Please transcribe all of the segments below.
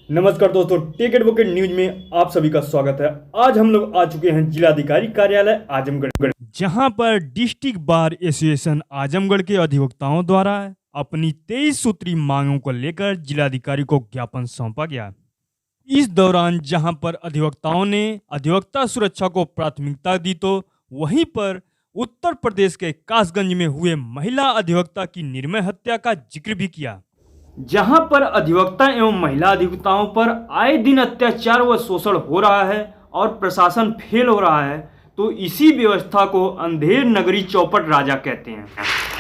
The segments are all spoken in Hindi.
नमस्कार दोस्तों, टेक एडवोकेट न्यूज में आप सभी का स्वागत है। आज हम लोग आ चुके हैं जिलाधिकारी कार्यालय आजमगढ़, जहां पर डिस्ट्रिक्ट बार एसोसिएशन आजमगढ़ के अधिवक्ताओं द्वारा अपनी 23 सूत्री मांगों को लेकर जिलाधिकारी को ज्ञापन सौंपा गया। इस दौरान जहां पर अधिवक्ताओं ने अधिवक्ता सुरक्षा को प्राथमिकता दी, तो वहीं पर उत्तर प्रदेश के कासगंज में हुए महिला अधिवक्ता की निर्मम हत्या का जिक्र भी किया, जहां पर अधिवक्ता एवं महिला अधिवक्ताओं पर आए दिन अत्याचार व शोषण हो रहा है और प्रशासन फेल हो रहा है। तो इसी व्यवस्था को अंधेर नगरी चौपट राजा कहते हैं।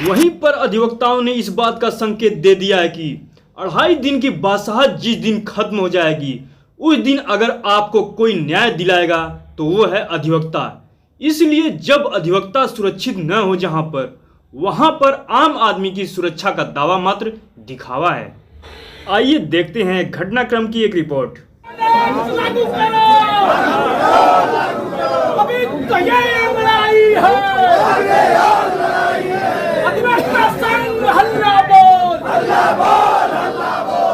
वहीं पर अधिवक्ताओं ने इस बात का संकेत दे दिया है कि 2.5 दिन की बादशाहत जिस दिन खत्म हो जाएगी, उस दिन अगर आपको कोई न्याय दिलाएगा तो वो है अधिवक्ता। इसलिए जब अधिवक्ता सुरक्षित न हो जहां पर, वहां पर आम आदमी की सुरक्षा का दावा मात्र दिखावा है। आइए देखते हैं घटनाक्रम की एक रिपोर्ट। अभी तो ये लड़ाई है, अधिवक्ता संघ हल्ला बोल,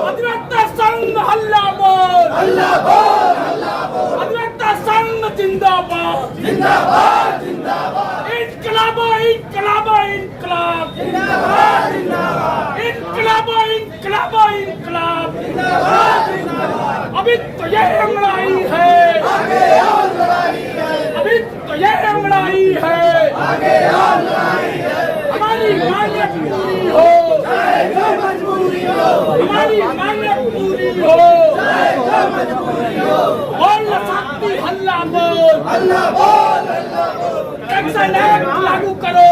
अधिवक्ता संघ हल्ला बोल, अधिवक्ता संघ जिंदाबाद, इनकलाब इनकलाब इनकलाब, इनकलाब इनकलाब इनकलाब, अभी तो ये लड़ाई है, अभी तो ये लड़ाई है, हमारी मांगे पूरी हो, हमारी मांगे पूरी हो, बोल सकती हल्ला बोल, प्रोटेक्शन एक्ट लागू करो,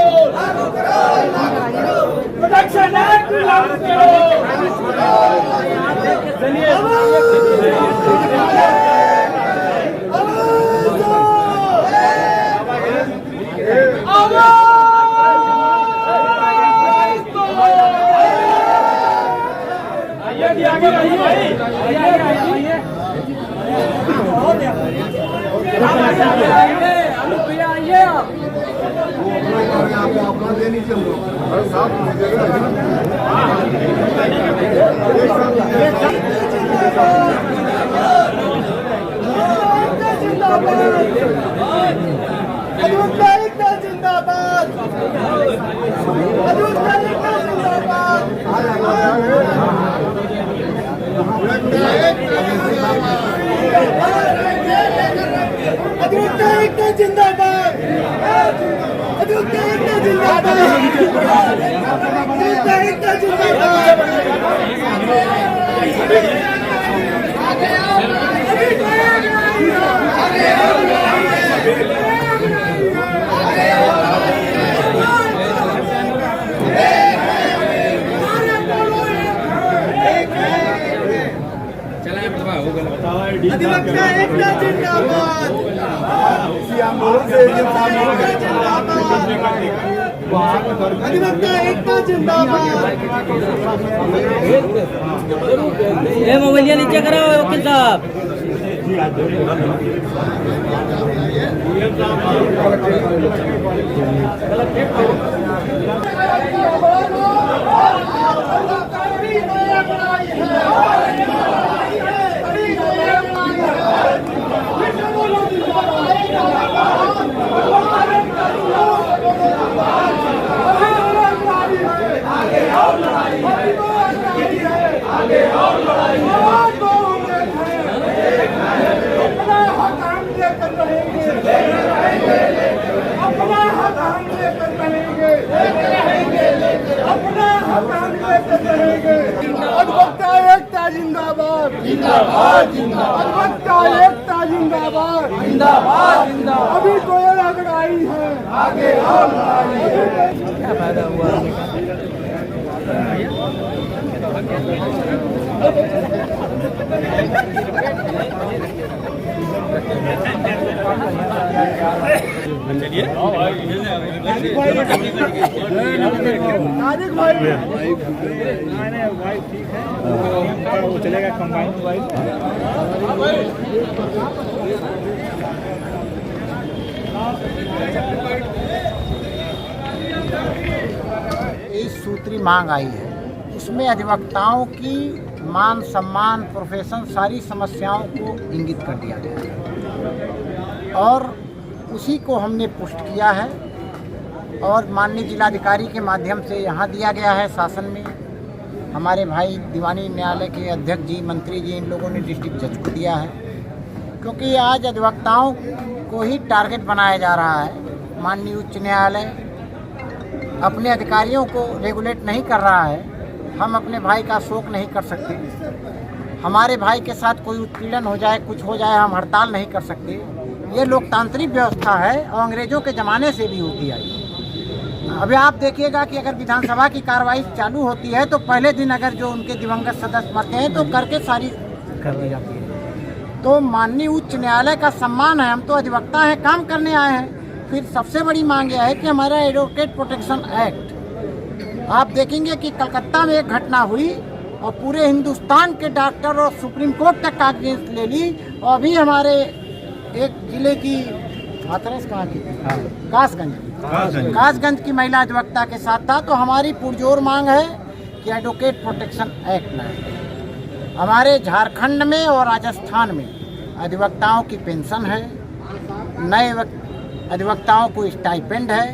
प्रोटेक्शन एक्ट लागू करो। अधिवक्ता एकता जिंदाबाद, अधिवक्ता एकता जिंदाबाद। ये मोबाइल नीचे करो वकील साहब। अधिवक्ता एकता जिंदाबाद, अधिवक्ता एकता जिंदाबाद, अभी तो ये लड़ाई है, आगे और लड़ाई है। क्या फायदा हुआ? चलिए भाई ठीक है, वो चलेगा कंबाइन मोबाइल। 23 सूत्री मांग आई है। इसमें अधिवक्ताओं की मान सम्मान प्रोफेशन सारी समस्याओं को इंगित कर दिया गया है और उसी को हमने पुष्ट किया है और माननीय जिलाधिकारी के माध्यम से यहाँ दिया गया है शासन में। हमारे भाई दीवानी न्यायालय के अध्यक्ष जी, मंत्री जी, इन लोगों ने डिस्ट्रिक्ट जज को दिया है, क्योंकि आज अधिवक्ताओं को ही टारगेट बनाया जा रहा है। माननीय उच्च न्यायालय अपने अधिकारियों को रेगुलेट नहीं कर रहा है। हम अपने भाई का शोक नहीं कर सकते, हमारे भाई के साथ कोई उत्पीड़न हो जाए, कुछ हो जाए, हम हड़ताल नहीं कर सकते। ये लोकतांत्रिक व्यवस्था है और अंग्रेजों के ज़माने से भी होती आई। अभी आप देखिएगा कि अगर विधानसभा की कार्रवाई चालू होती है तो पहले दिन अगर जो उनके दिवंगत सदस्य मरते हैं तो करके सारी कर दी जाती है। तो माननीय उच्च न्यायालय का सम्मान है, हम तो अधिवक्ता हैं, काम करने आए हैं। फिर सबसे बड़ी मांग यह है कि हमारा एडवोकेट प्रोटेक्शन एक्ट, आप देखेंगे कि कलकत्ता में एक घटना हुई और पूरे हिंदुस्तान के डॉक्टर और सुप्रीम कोर्ट तक कागज ले ली और अभी हमारे एक जिले की हाथरस कहाँ की कासगंज की महिला अधिवक्ता के साथ था। तो हमारी पुरजोर मांग है कि एडवोकेट प्रोटेक्शन एक्ट लाए। हमारे झारखंड में और राजस्थान में अधिवक्ताओं की पेंशन है, नए अधिवक्ताओं को स्टाइपेंड है,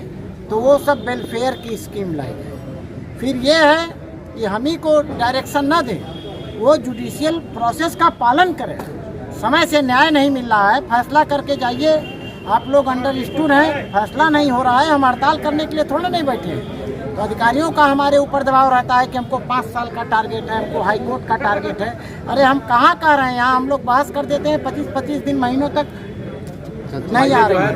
तो वो सब वेलफेयर की स्कीम लाई है। फिर ये है कि हम ही को डायरेक्शन ना दें, वो जुडिशियल प्रोसेस का पालन करें। समय से न्याय नहीं मिल रहा है, फैसला करके जाइए। आप लोग अंडरस्टूड हैं, फैसला नहीं हो रहा है, हम हड़ताल करने के लिए थोड़ा नहीं बैठे हैं। तो अधिकारियों का हमारे ऊपर दबाव रहता है कि हमको 5 साल का टारगेट है, हमको हाई कोर्ट का टारगेट है। अरे हम कहाँ कह रहे हैं, यहाँ हम लोग बहस कर देते हैं, 25-25 दिन महीनों तक नहीं आ रहे हैं।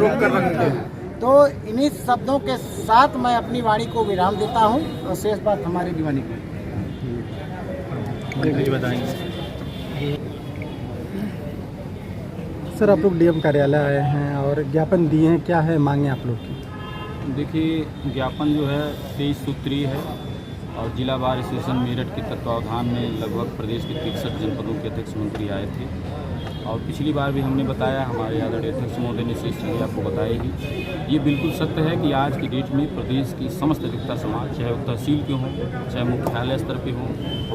तो इन्हीं शब्दों के साथ मैं अपनी वाणी को विराम देता हूँ और शेष बात हमारे दीवानी को बताएंगे। सर, आप लोग डीएम कार्यालय आए हैं और ज्ञापन दिए हैं, क्या है मांगे आप लोग की? देखिए, ज्ञापन जो है 23 सूत्रीय है और जिला बार एसोसिएशन मेरठ के तत्वावधान में लगभग प्रदेश के 63 जनपदों के अध्यक्ष मंत्री आए थे और पिछली बार भी हमने बताया, हमारे आदरणीय अध्यक्ष महोदय ने शेष चीज़ें आपको बताई ही। ये बिल्कुल सत्य है कि आज की डेट में प्रदेश की समस्त अधिवक्ता समाज, चाहे वो तहसील के हों, चाहे मुख्यालय स्तर पे हों,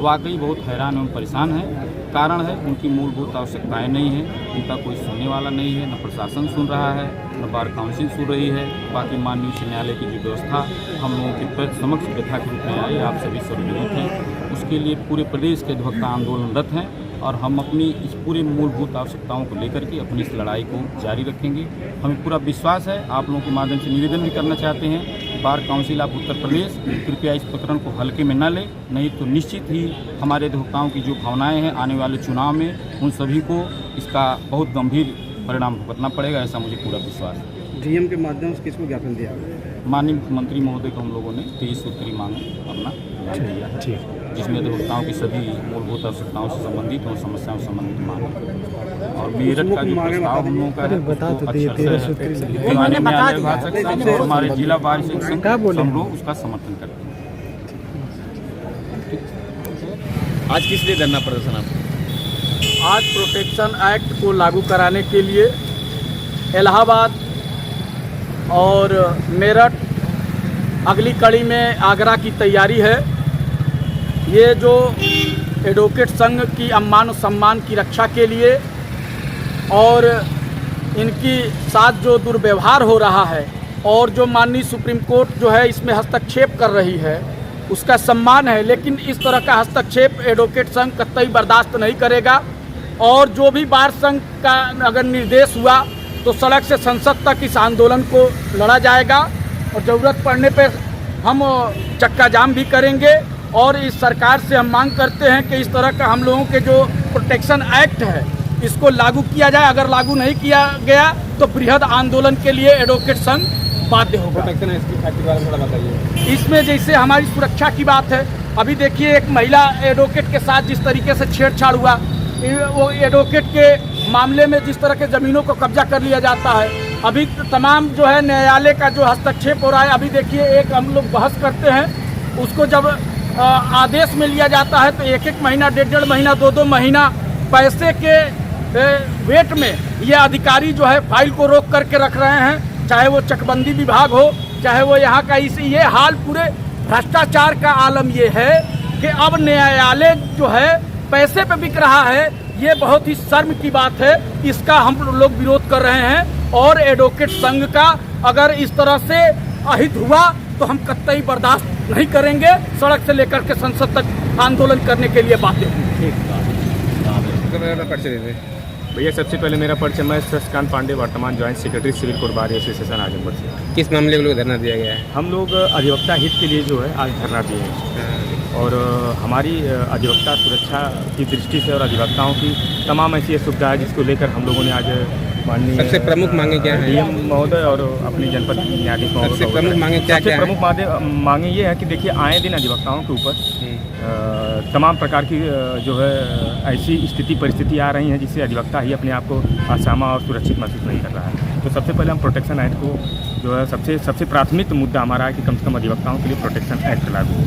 वाकई बहुत हैरान एवं परेशान है। कारण है उनकी मूलभूत आवश्यकताएं नहीं हैं, उनका कोई सुनने वाला नहीं है, न प्रशासन सुन रहा है, न बार काउंसिल सुन रही है। बाकी माननीय उच्च न्यायालय की जो व्यवस्था हम लोगों के समक्ष व्यथा के रूप में आई, आप सभी सर्वविदित हैं, उसके लिए पूरे प्रदेश के अधिवक्ता आंदोलनरत हैं और हम अपनी इस पूरी मूलभूत आवश्यकताओं को लेकर के अपनी इस लड़ाई को जारी रखेंगे। हमें पूरा विश्वास है। आप लोगों के माध्यम से निवेदन भी करना चाहते हैं, bar council of Uttar Pradesh कृपया इस प्रकरण को हल्के में न लें, नहीं तो निश्चित ही हमारे अधिवक्ताओं की जो भावनाएं हैं आने वाले चुनाव में उन सभी को इसका बहुत गंभीर परिणाम भुगतना पड़ेगा, ऐसा मुझे पूरा विश्वास है। डीएम के माध्यम से किसको ज्ञापन दिया? माननीय मुख्यमंत्री महोदय को हम लोगों ने 23 सूत्रीय मांग अपना दिया है, जिसमें अधिवक्ताओं की सभी मूलभूत आवश्यकताओं से संबंधित और समस्याओं से संबंधित मांग है। और मेरठ का जो प्रस्ताव हम लोगों का है, हमारे जिला बार सेक्शन हम लोग उसका समर्थन करते हैं। आज किस लिए धरना प्रदर्शन आपको? आज प्रोटेक्शन एक्ट को लागू कराने के लिए इलाहाबाद और मेरठ, अगली कड़ी में आगरा की तैयारी है। ये जो एडवोकेट संघ की मान सम्मान की रक्षा के लिए और इनकी साथ जो दुर्व्यवहार हो रहा है और जो माननीय सुप्रीम कोर्ट जो है इसमें हस्तक्षेप कर रही है, उसका सम्मान है। लेकिन इस तरह का हस्तक्षेप एडवोकेट संघ कतई बर्दाश्त नहीं करेगा और जो भी बार संघ का अगर निर्देश हुआ तो सड़क से संसद तक इस आंदोलन को लड़ा जाएगा और ज़रूरत पड़ने पर हम चक्का जाम भी करेंगे। और इस सरकार से हम मांग करते हैं कि इस तरह का हम लोगों के जो प्रोटेक्शन एक्ट है इसको लागू किया जाए। अगर लागू नहीं किया गया तो बृहद आंदोलन के लिए एडवोकेट संघ बाध्य होगा। प्रोटेक्शन एक्ट के बारे में थोड़ा बताइए। इसमें जैसे हमारी सुरक्षा की बात है, अभी देखिए एक महिला एडवोकेट के साथ जिस तरीके से छेड़छाड़ हुआ, वो एडवोकेट के मामले में जिस तरह के ज़मीनों को कब्जा कर लिया जाता है, अभी तमाम जो है न्यायालय का जो हस्तक्षेप हो रहा है। अभी देखिए एक हम लोग बहस करते हैं, उसको जब आदेश में लिया जाता है तो 1-1 महीना, 1.5 महीना, 2-2 महीना पैसे के वेट में ये अधिकारी जो है फाइल को रोक करके रख रहे हैं। चाहे वो चकबंदी विभाग हो, चाहे वो यहाँ का ये हाल पूरे भ्रष्टाचार का आलम ये है कि अब न्यायालय जो है पैसे पे बिक रहा है, ये बहुत ही शर्म की बात है। इसका हम लोग विरोध कर रहे हैं और एडवोकेट संघ का अगर इस तरह से अहित हुआ तो हम कतई बर्दाश्त नहीं करेंगे। सड़क से लेकर के संसद तक आंदोलन करने के लिए बातें हुई। भैया सबसे पहले मेरा परिचय, मैं शशिकांत पांडे, वर्तमान joint secretary civil court bar association Azamgarh से। किस मामले को धरना दिया गया है? हम लोग अधिवक्ता हित के लिए जो है आज धरना दिए हैं और हमारी अधिवक्ता सुरक्षा की दृष्टि से और अधिवक्ताओं की तमाम ऐसी सुविधा है जिसको लेकर हम लोगों ने आज माननीय सबसे प्रमुख मांगे क्या है? डीएम महोदय और अपने जनपद न्यायाधीश महोदय, सबसे प्रमुख मांगे क्या क्या प्रमुख मांगे ये है कि देखिए आए दिन अधिवक्ताओं के ऊपर तमाम प्रकार की जो है ऐसी स्थिति परिस्थिति आ रही हैं जिससे अधिवक्ता ही अपने आप को आसामा और सुरक्षित महसूस नहीं कर रहा है। तो सबसे पहले हम प्रोटेक्शन एक्ट को जो है सबसे प्राथमिक मुद्दा हमारा है कि कम से कम अधिवक्ताओं के लिए प्रोटेक्शन एक्ट लागू हो।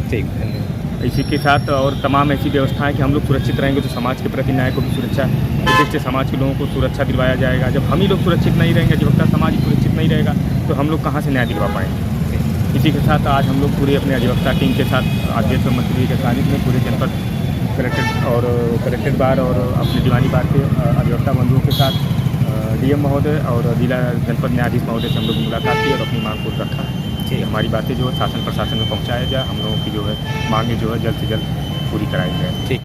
ठीक, धन्यवाद। इसी के साथ और तमाम ऐसी व्यवस्थाएं कि हम लोग सुरक्षित रहेंगे तो समाज के प्रति न्याय को भी सुरक्षा उद्देश्य समाज के लोगों को सुरक्षा दिलवाया जाएगा। जब हम ही लोग सुरक्षित नहीं रहेंगे, अधिवक्ता समाज ही सुरक्षित नहीं रहेगा तो हम लोग कहाँ से न्याय दिलवा पाएंगे। इसी के साथ आज हम लोग पूरे अपने अधिवक्ता टीम के साथ अध्यक्ष और मंत्री के सानिध्य में पूरे जनपद कलेक्टेड बार और अपने दीवानी बार के अधिवक्ता बंधुओं के साथ डीएम महोदय और जिला जनपद न्यायाधीश महोदय से हम लोग मुलाकात की और अपनी मांग को रखा है कि हमारी बातें जो है शासन प्रशासन में पहुँचाया जाए, हम लोगों की जो है मांगे जो है जल्द से जल्द पूरी कराई जाए। ठीक।